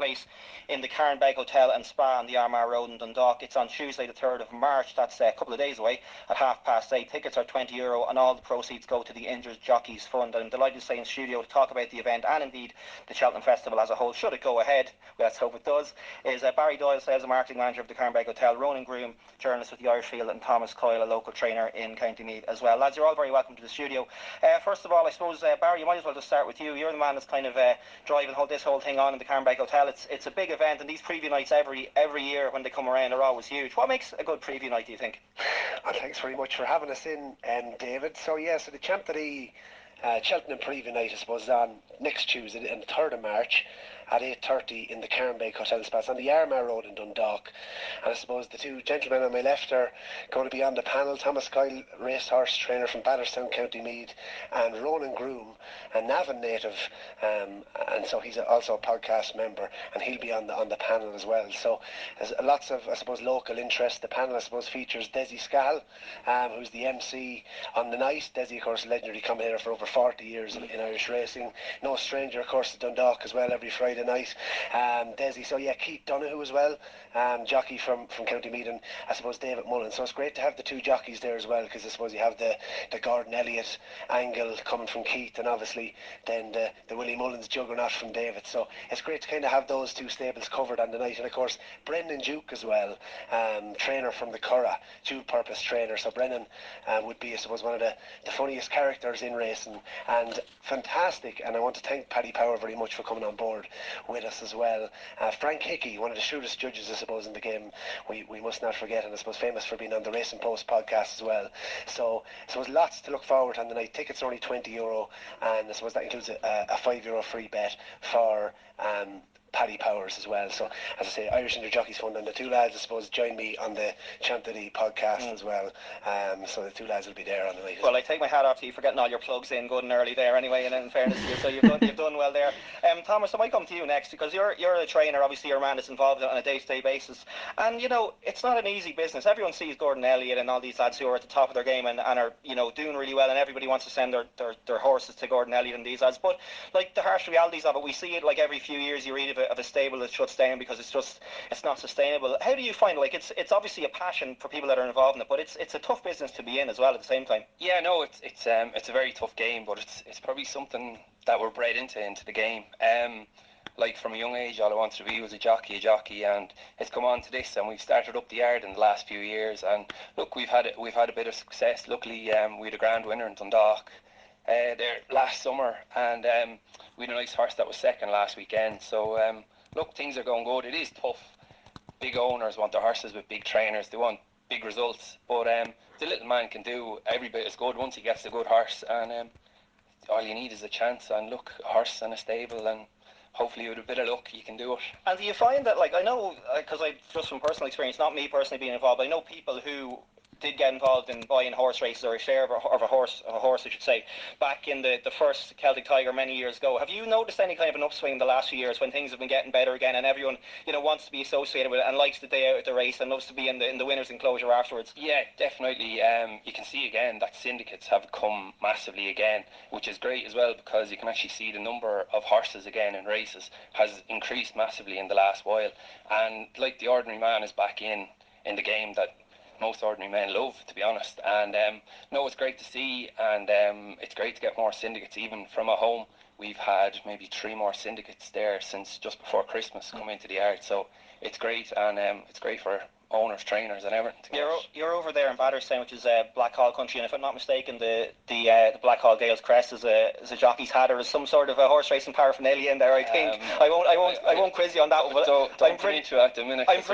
race in the Carnbeg Hotel and Spa on the Armagh Road in Dundalk. It's on Tuesday the 3rd of March, that's a couple of days away, at 8:30. Tickets are €20 and all the proceeds go to the Injured Jockeys Fund. I'm delighted to stay in studio to talk about the event and indeed the Cheltenham Festival as a whole, should it go ahead. Let's hope it does. Is Barry Doyle, sales and marketing manager of the Carnbeg Hotel, Ronan Groome, journalist with the Irish Field, and Thomas Coyle, a local trainer in County Meath as well. Lads, you're all very welcome to the studio. First of all, I suppose, Barry, you might as well just start with you. You're the man that's kind of driving this whole thing on in the Carnbeg Hotel. It's a big event, and these preview nights every year when they come around are always huge. What makes a good preview night, do you think? Well, thanks very much for having us in, David. So the Champ.ie Cheltenham preview night, I suppose, is on next Tuesday, on the 3rd of March at 8:30 in the Carnbeg Hotel Spa on the Armagh Road in Dundalk. And I suppose the two gentlemen on my left are going to be on the panel: Thomas Coyle, racehorse trainer from Batterstown, County Meath, and Ronan Groome, a Navan native, and so he's also a podcast member, and he'll be on the panel as well. So there's lots of, I suppose, local interest. The panel, I suppose, features Dessie Scahill, who's the MC on the night. Dessie, of course, legendary commentator for over 40 years in Irish racing. No stranger, of course, to Dundalk as well every Friday night. Dessie, so Keith Donoghue as well, jockey from County Meath, and I suppose David Mullins. So it's great to have the two jockeys there as well, because I suppose you have the Gordon Elliott angle coming from Keith, and obviously then the Willie Mullins juggernaut from David. So it's great to kind of have those two stables covered on the night. And of course Brendan Duke as well, trainer from the Curragh, dual purpose trainer. So Brendan would be, I suppose, one of the funniest characters in racing, and fantastic. And I want to thank Paddy Power very much for coming on board with us as well. Frank Hickey, one of the shrewdest judges, I suppose, in the game, we must not forget, and I suppose famous for being on the Racing Post podcast as well. So there's lots to look forward to on the night. Tickets are only €20, and I suppose that includes a €5 free bet for Paddy Powers as well. So as I say, Irish Injured Jockeys Fund, and the two lads, I suppose, join me on the Champ.ie podcast as well. So the two lads will be there on the night. Well, I take my hat off to you for getting all your plugs in good and early there anyway, and in fairness to you, so you've done well there. Thomas, I might come to you next, because you're a trainer, obviously you're a man that's involved on a day-to-day basis, and it's not an easy business. Everyone sees Gordon Elliott and all these lads who are at the top of their game and are doing really well, and everybody wants to send their horses to Gordon Elliott and these lads, but like the harsh realities of it, we see it like every few years. You read of a stable that shuts down because it's not sustainable. How do you find, like, it's obviously a passion for people that are involved in it, but it's a tough business to be in as well at the same time? Yeah, no, it's a very tough game, but it's probably something that we're bred into the game. Like from a young age, all I wanted to be was a jockey, and it's come on to this, and we've started up the yard in the last few years, and look, we've had a bit of success. Luckily, we had a grand winner in Dundalk there last summer, and we had a nice horse that was second last weekend. So look, things are going good. It is tough. Big owners want their horses with big trainers. They want big results, but the little man can do every bit as good once he gets a good horse, and all you need is a chance, and look, a horse and a stable, and hopefully with a bit of luck you can do it. And do you find that, like, I know, because I just from personal experience, not me personally being involved, but I know people who did get involved in buying horse races, or a share of a horse, I should say, back in the first Celtic Tiger many years ago. Have you noticed any kind of an upswing in the last few years when things have been getting better again, and everyone wants to be associated with it and likes the day out at the race and loves to be in the winner's enclosure afterwards? Yeah, definitely. You can see again that syndicates have come massively again, which is great as well, because you can actually see the number of horses again in races has increased massively in the last while, and like the ordinary man is back in the game that most ordinary men love, to be honest. And no, it's great to see, and it's great to get more syndicates. Even from at home, we've had maybe 3 more syndicates there since just before Christmas come into the yard, so it's great, and it's great for owners, trainers, and everything. You're over there in Batterstown, which is Blackhall country, and if I'm not mistaken, the Blackhall Gales crest is a jockey's hat, or is some sort of a horse racing paraphernalia in there. I think I won't quiz you on that one, but I'm pretty into it at the minute. There's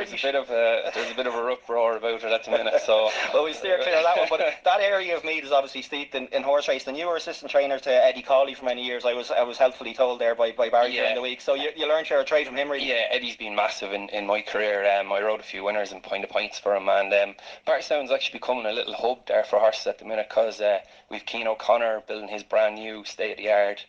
a bit of a uproar about it at the minute. So well, we'll steer clear of that one. But that area of Meath is obviously steeped in horse racing. And you were assistant trainer to Eddie Cawley for many years. I was helpfully told there by Barry during the week. So you learned your trade from him, really. Yeah, Eddie's been massive in my career. I rode a few winners and Point of Points for him, and Barstown's actually becoming a little hub there for horses at the minute, because we've Keane O'Connor building his brand new state-of-the-art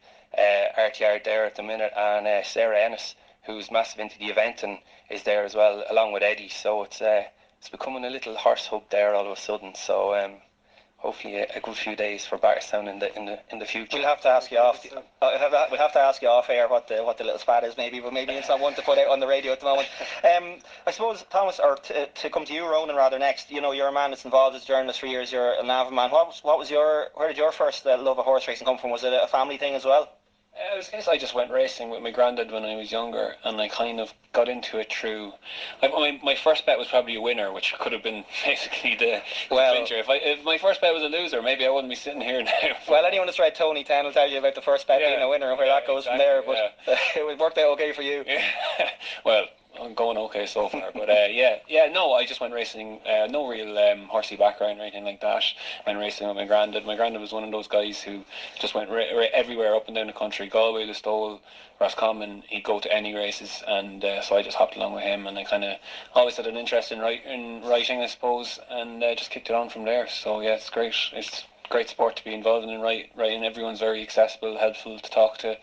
art yard there at the minute, and Sarah Ennis, who's massive into the event and is there as well, along with Eddie. So it's becoming a little horse hub there all of a sudden. So hopefully a good few days for Barterstown in the future. We'll have to ask you off. We'll have to ask you off air what the little spat is, maybe, but maybe it's not one to put out on the radio at the moment. I suppose, Thomas, or to come to you, Ronan, rather next. You know, you're a man that's involved as a journalist for years. You're an avid man. Where did your first love of horse racing come from? Was it a family thing as well? I was guess I just went racing with my granddad when I was younger, and I kind of got into it through. My first bet was probably a winner, which could have been basically the clincher. If my first bet was a loser, maybe I wouldn't be sitting here now. Well, anyone that's read Tony 10 will tell you about the first bet being a winner and where that goes from there. But it worked out okay for you. Yeah. Well, I'm going okay so far, but no, I just went racing. No real horsey background or anything like that. Went racing with my granddad. My granddad was one of those guys who just went everywhere up and down the country. Galway, Storyteller, Roscommon. He'd go to any races, and so I just hopped along with him. And I kind of always had an interest in writing, I suppose, and just kicked it on from there. So yeah, it's great. It's a great sport to be involved in. Writing, everyone's very accessible, helpful to talk to.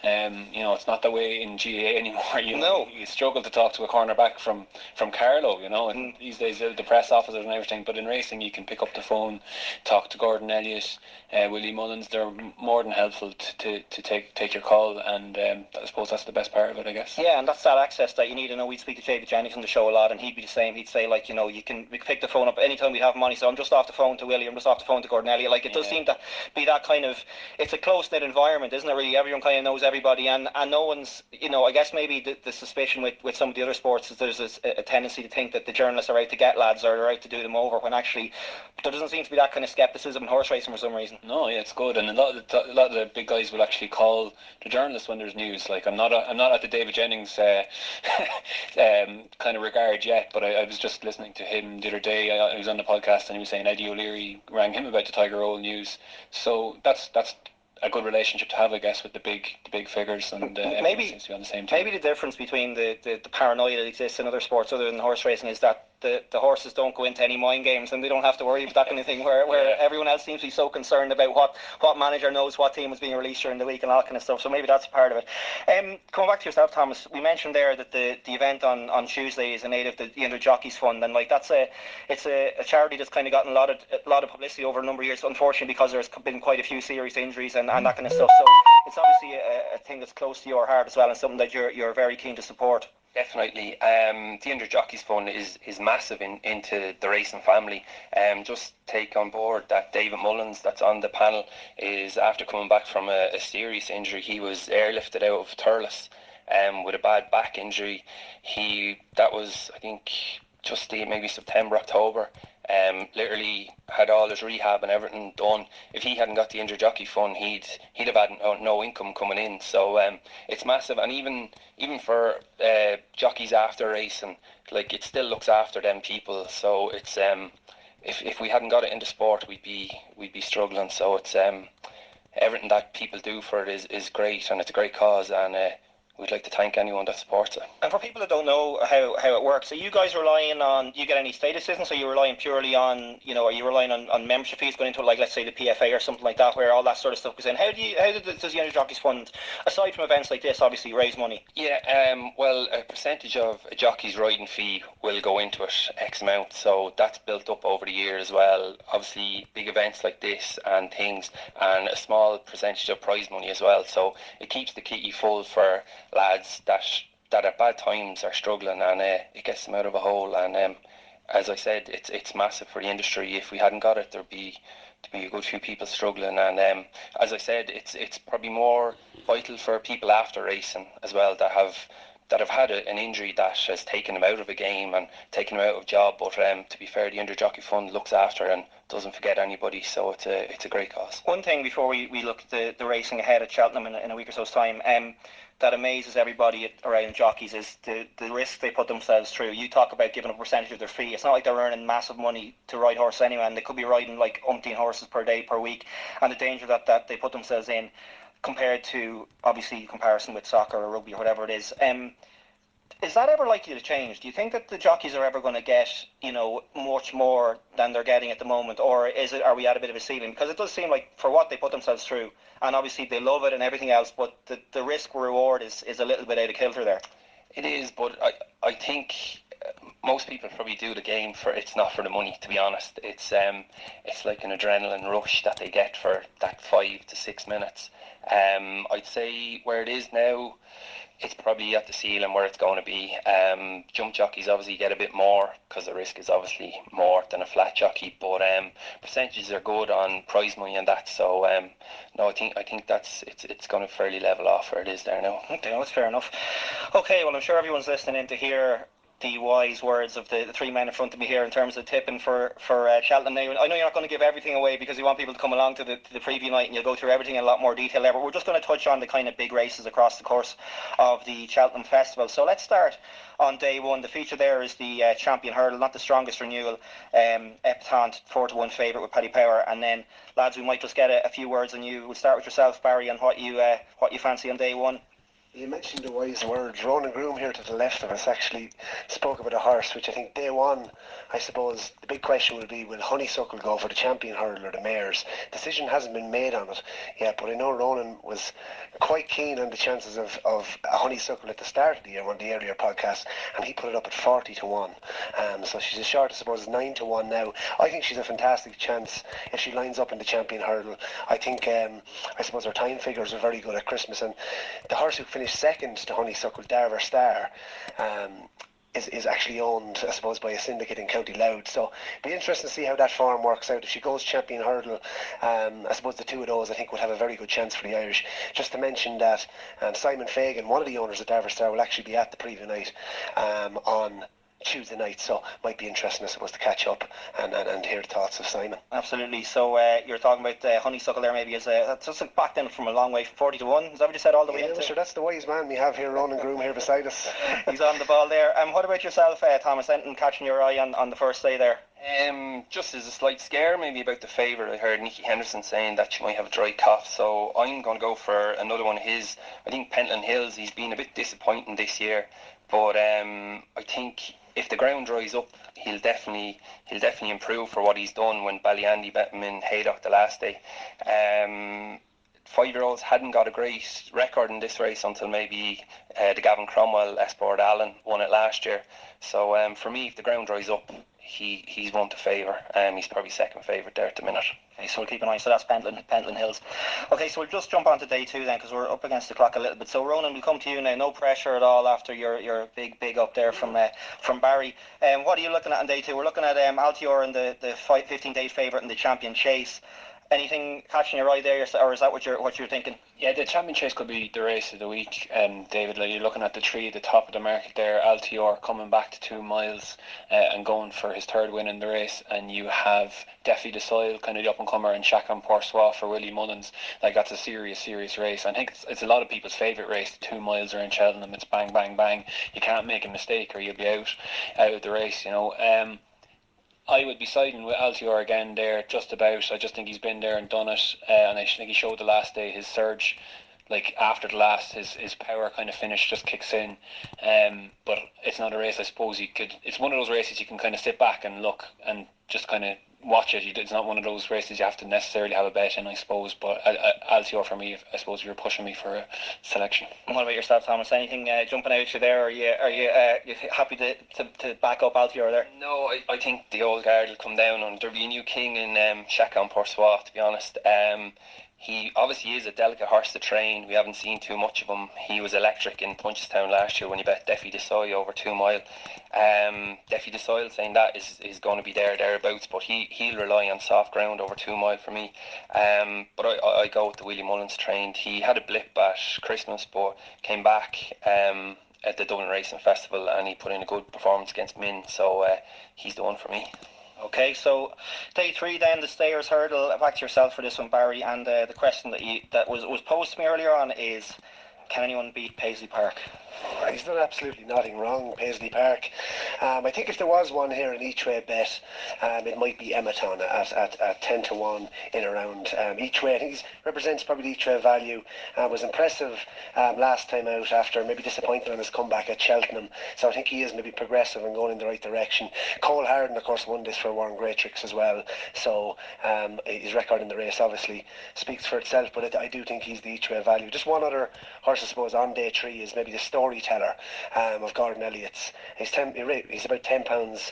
You know, it's not that way in GAA anymore. You struggle to talk to a cornerback from Carlow, you know, and these days the press officers and everything. But in racing, you can pick up the phone, talk to Gordon Elliott, Willie Mullins. They're more than helpful to take your call, and I suppose that's the best part of it, I guess. Yeah, and that's that access that you need. I know we'd speak to David Jennings on the show a lot, and he'd be the same. He'd say, like, you know, we can pick the phone up anytime we have money. So I'm just off the phone to Willie, I'm just off the phone to Gordon Elliott. Like, it does seem to be that kind of, it's a close-knit environment, isn't it, really? Everyone kind of knows everybody, and no one's, you know, I guess maybe the suspicion with some of the other sports is there's a tendency to think that the journalists are out to get lads or they're out to do them over, when actually there doesn't seem to be that kind of scepticism in horse racing for some reason. No, yeah, it's good, and a lot of the big guys will actually call the journalists when there's news. Like, I'm not at the David Jennings kind of regard yet, but I was just listening to him the other day. I was on the podcast and he was saying Eddie O'Leary rang him about the Tiger Roll news. So that's a good relationship to have, I guess, with the big figures, and maybe seems to be on the same team. Maybe the difference between the paranoia that exists in other sports other than horse racing is that the horses don't go into any mind games, and they don't have to worry about that kind of thing, where everyone else seems to be so concerned about what manager knows what team is being released during the week and all that kind of stuff. So maybe that's a part of it. Coming back to yourself, Thomas, we mentioned there that the event on Tuesday is in aid of the Jockeys Fund, and like it's a charity that's kind of gotten a lot of publicity over a number of years, unfortunately, because there's been quite a few serious injuries and that kind of stuff. So it's obviously a thing that's close to your heart as well, and something that you're very keen to support. Definitely. The Injured Jockeys Fund is massive into the racing family. Just take on board that David Mullins, that's on the panel, is after coming back from a serious injury. He was airlifted out of Thurles with a bad back injury. That was, I think, just maybe September, October. Literally had all his rehab and everything done. If he hadn't got the Injured Jockey Fund, he'd have had no income coming in. So it's massive, and even for jockeys after racing, like, it still looks after them people. So it's if we hadn't got it into sport, we'd be struggling. So it's everything that people do for it is great, and it's a great cause, and we'd like to thank anyone that supports it. And for people that don't know how it works, are you guys relying on, do you get any state assistance, or are you relying purely on, you know, are you relying on membership fees going into, like, let's say the PFA or something like that, where all that sort of stuff goes in? How does the Injured Jockeys Fund, aside from events like this, obviously raise money? Yeah, well, a percentage of a jockey's riding fee will go into it, X amount, so that's built up over the year as well. Obviously, big events like this and things, and a small percentage of prize money as well, so it keeps the kitty full for lads that at bad times are struggling, and it gets them out of a hole. And as I said, it's massive for the industry. If we hadn't got it, there'd be a good few people struggling. And as I said, it's probably more vital for people after racing as well that have had an injury that has taken them out of a game and taken them out of a job. But to be fair, the Injured Jockey Fund looks after and doesn't forget anybody, so it's a great cause. One thing before we look at the racing ahead at Cheltenham in a week or so's time, that amazes everybody around jockeys is the risk they put themselves through. You talk about giving up a percentage of their fee. It's not like they're earning massive money to ride horses anyway, and they could be riding like umpteen horses per day, per week, and the danger that they put themselves in compared to, obviously, comparison with soccer or rugby or whatever it is. Is that ever likely to change? Do you think that the jockeys are ever going to get, you know, much more than they're getting at the moment, or are we at a bit of a ceiling? Because it does seem like, for what they put themselves through, and obviously they love it and everything else, but the risk reward is a little bit out of kilter there. It is, but I think most people probably do the game for it's not for the money, to be honest. It's like an adrenaline rush that they get for that 5 to 6 minutes. I'd say where it is now, it's probably at the ceiling where it's going to be. Jump jockeys obviously get a bit more because the risk is obviously more than a flat jockey, but percentages are good on prize money and that. So no, I think it's going to fairly level off where it is there now. Okay, well, that's fair enough. Okay, well, I'm sure everyone's listening in to hear the wise words of the three men in front of me here in terms of tipping for Cheltenham. Now, I know you're not going to give everything away because you want people to come along to the preview night and you'll go through everything in a lot more detail there, but we're just going to touch on the kind of big races across the course of the Cheltenham Festival. So let's start on day one. The feature there is the Champion Hurdle, not the strongest renewal. Epatante 4-1 favourite with Paddy Power, and then lads, we might just get a few words on you. We'll start with yourself, Barry, and what you fancy on day one. You mentioned the wise words. Ronan Groome here to the left of us actually spoke about a horse, which I think day one, I suppose the big question will be, will Honeysuckle go for the Champion Hurdle or the Mares? Decision hasn't been made on it yet, but I know Ronan was quite keen on the chances of a Honeysuckle at the start of the year on the earlier podcast, and he put it up at 40-1. So she's as short, I suppose, 9-1 now. I think she's a fantastic chance if she lines up in the Champion Hurdle. I think, I suppose her time figures are very good at Christmas, and the horse who finished second to Honeysuckle, Darver Star, is actually owned, I suppose, by a syndicate in County Louth. So it'll be interesting to see how that form works out. If she goes Champion Hurdle, I suppose the two of those I think would have a very good chance for the Irish. Just to mention that Simon Fagan, one of the owners of Darver Star, will actually be at the preview night on Tuesday night, so might be interesting, I suppose, to catch up and hear the thoughts of Simon. Absolutely. So you're talking about Honeysuckle there, maybe as that's just back then from a long way, 40-1. Is that what you said all the way into? Sure, that's the wise man we have here, Ronan Groome, here beside us. He's on the ball there. What about yourself, Thomas? Anything catching your eye on the first day there? Just as a slight scare, maybe about the favourite. I heard Nicky Henderson saying that she might have a dry cough, so I'm going to go for another one of his. I think Pentland Hills, he's been a bit disappointing this year, but I think if the ground dries up, he'll definitely improve for what he's done when Ballyandy bet him in Haydock the last day. 5-year-olds hadn't got a great record in this race until maybe the Gavin Cromwell Esport Allen won it last year. So for me, if the ground dries up, he's one to favour. He's probably second favourite there at the minute. Okay, so we'll keep an eye. So that's Pentland Hills. Okay, so we'll just jump on to day two then, because we're up against the clock a little bit. So Ronan, we'll come to you now. No pressure at all after your big up there from Barry. What are you looking at on day two? We're looking at Altior and the 15-day favourite in the Champion Chase. Anything catching your eye there, or is that what you're thinking? Yeah, the Champion Chase could be the race of the week. David, like, you're looking at the three at the top of the market there. Altior coming back to 2 miles and going for his third win in the race, and you have Defi the Seuil, kind of the up and comer, and Chacun for Willie Mullins. Like, that's a serious race. I think it's a lot of people's favourite race. 2 miles around Cheltenham, it's bang bang bang. You can't make a mistake or you'll be out of the race. You know. I would be siding with Altior again there, just about. I just think he's been there and done it, and I think he showed the last day his surge. Like, after the last, his power kind of finish just kicks in. But it's not a race, I suppose it's one of those races you can kind of sit back and look and just kind of watch it. It's not one of those races you have to necessarily have a bet in, I suppose. But Altior for me, I suppose you're pushing me for a selection. And what about yourself, Thomas? Anything jumping out at you there? Or are you happy to back up Altior there? No, I think the old guard will come down, and there'll be a new king in Chacun, to be honest. He obviously is a delicate horse to train. We haven't seen too much of him. He was electric in Punchestown last year when he bet Defi de Seuil over 2 mile. Defi de Seuil saying that is going to be thereabouts, but he'll rely on soft ground over 2 mile for me. But I go with the Willie Mullins trained. He had a blip at Christmas, but came back at the Dublin Racing Festival, and he put in a good performance against Min, so he's the one for me. Okay, so day three then, the Stayers Hurdle. Back to yourself for this one, Barry. And the question that was posed to me earlier on is, can anyone beat Paisley Park? He's done absolutely nothing wrong, Paisley Park. I think if there was one here in each way bet, it might be Ematon at 10-1 in around each way. I think he represents probably the each way value. Was impressive last time out after maybe disappointing on his comeback at Cheltenham. So I think he is maybe progressive and going in the right direction. Cole Harden, of course, won this for Warren Greatrix as well. So his record in the race obviously speaks for itself, but I do think he's the each way value. Just one other horse, I suppose, on day three is maybe the Storyteller Storyteller of Gordon Elliott's. He's about £10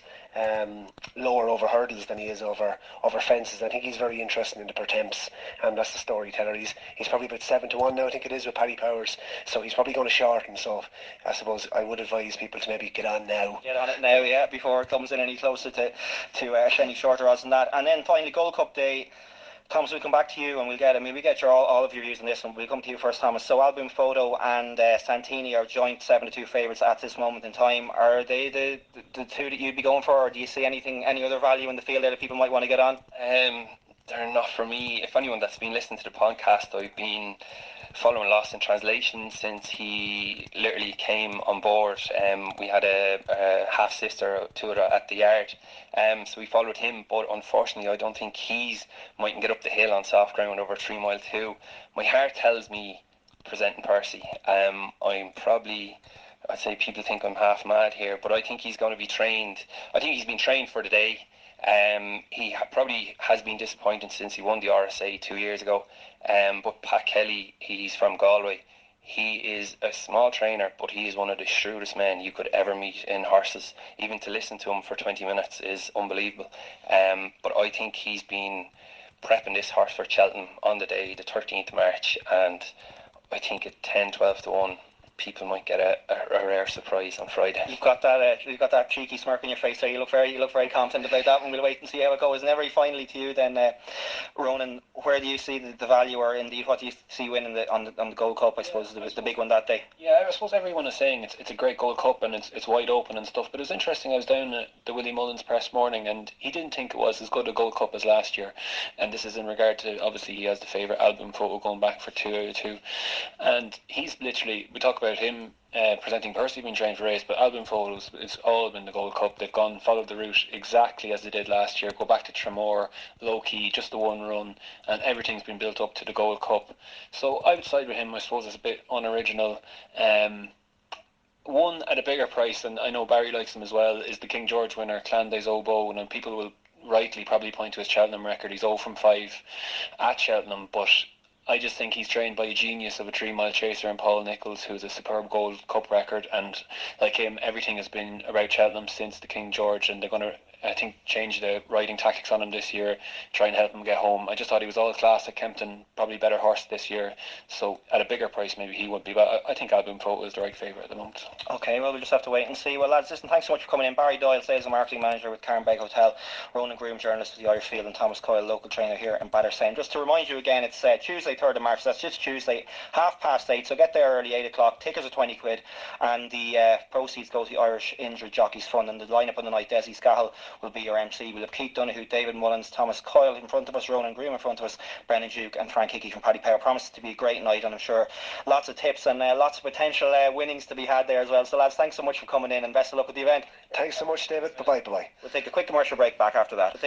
lower over hurdles than he is over fences. I think he's very interested in the per temps, and that's the Storyteller. He's probably about 7-1 now, I think it is, with Paddy Powers, so he's probably going to shorten. So I suppose I would advise people to maybe get on now. Get on it now, yeah, before it comes in any closer to any shorter odds than that. And then finally, Gold Cup Day. Thomas, we'll come back to you and we get all of your views on this, and we'll come to you first, Thomas. So Album Photo and Santini are joint 7-2 favourites at this moment in time. Are they the two that you'd be going for, or do you see any other value in the field there that people might want to get on? They're not for me. If anyone that's been listening to the podcast, I've been following Lost in Translation since he literally came on board. We had a half sister to it at the yard, so we followed him, but unfortunately I don't think he's mightn't get up the hill on soft ground over 3 Mile 2. My heart tells me Presenting Percy. I'd say people think I'm half mad here, but I think he's going to be trained. I think he's been trained for the day. He probably has been disappointing since he won the RSA 2 years ago. But Pat Kelly, he's from Galway. He is a small trainer, but he is one of the shrewdest men you could ever meet in horses. Even to listen to him for 20 minutes is unbelievable. But I think he's been prepping this horse for Cheltenham on the day, the 13th March, and I think at 10-12-1, people might get a rare surprise on Friday. You've got that cheeky smirk on your face there. You look very confident about that one. We'll wait and see how it goes. And then very finally to you then, Ronan, where do you see the value, or indeed what do you see winning on the Gold Cup? I suppose the big one that day. Yeah, I suppose everyone is saying it's a great Gold Cup and it's wide open and stuff. But it was interesting. I was down at the Willie Mullins press morning, and he didn't think it was as good a Gold Cup as last year. And this is in regard to, obviously he has the favourite Album Photo going back for 2 out of 2, and he's literally, we talk about him Presenting Percy being trained for race, but Album Photos, it's all been the Gold Cup. They've followed the route exactly as they did last year. Go back to Tremor, low key, just the one run, and everything's been built up to the Gold Cup. So I would side with him. I suppose it's a bit unoriginal. One at a bigger price, and I know Barry likes him as well, is the King George winner, Clandays Oboe, and people will rightly probably point to his Cheltenham record. He's 0 from 5 at Cheltenham, but I just think he's trained by a genius of a 3 Mile chaser in Paul Nichols, who's a superb Gold Cup record, and like him, everything has been about Cheltenham since the King George, and they're going to, I think, change the riding tactics on him this year, try and help him get home. I just thought he was all class at Kempton, probably better horse this year, so at a bigger price maybe he would be, but I think Album Photo is the right favourite at the moment. Okay, well, we'll just have to wait and see. Well, lads, listen, thanks so much for coming in. Barry Doyle, Sales and Marketing Manager with Carnbeg Hotel, Ronan Groome, journalist with the Irish Field, and Thomas Coyle, local trainer here in Battersea. Just to remind you again, it's Tuesday, 3rd of March, that's just Tuesday, 8:30, so get there early, 8 o'clock. Tickets are 20 quid, and the proceeds go to the Irish Injured Jockeys Fund. And the lineup on the night, Dessie, Scahill will be your MC. We'll have Keith Donoghue, David Mullins, Thomas Coyle in front of us, Ronan Groome in front of us, Brennan Duke and Frank Hickey from Paddy Power. Promises to be a great night, and I'm sure lots of tips and lots of potential winnings to be had there as well. So lads, thanks so much for coming in, and best of luck with the event. Thanks so much, David. Bye-bye. We'll take a quick commercial break back after that.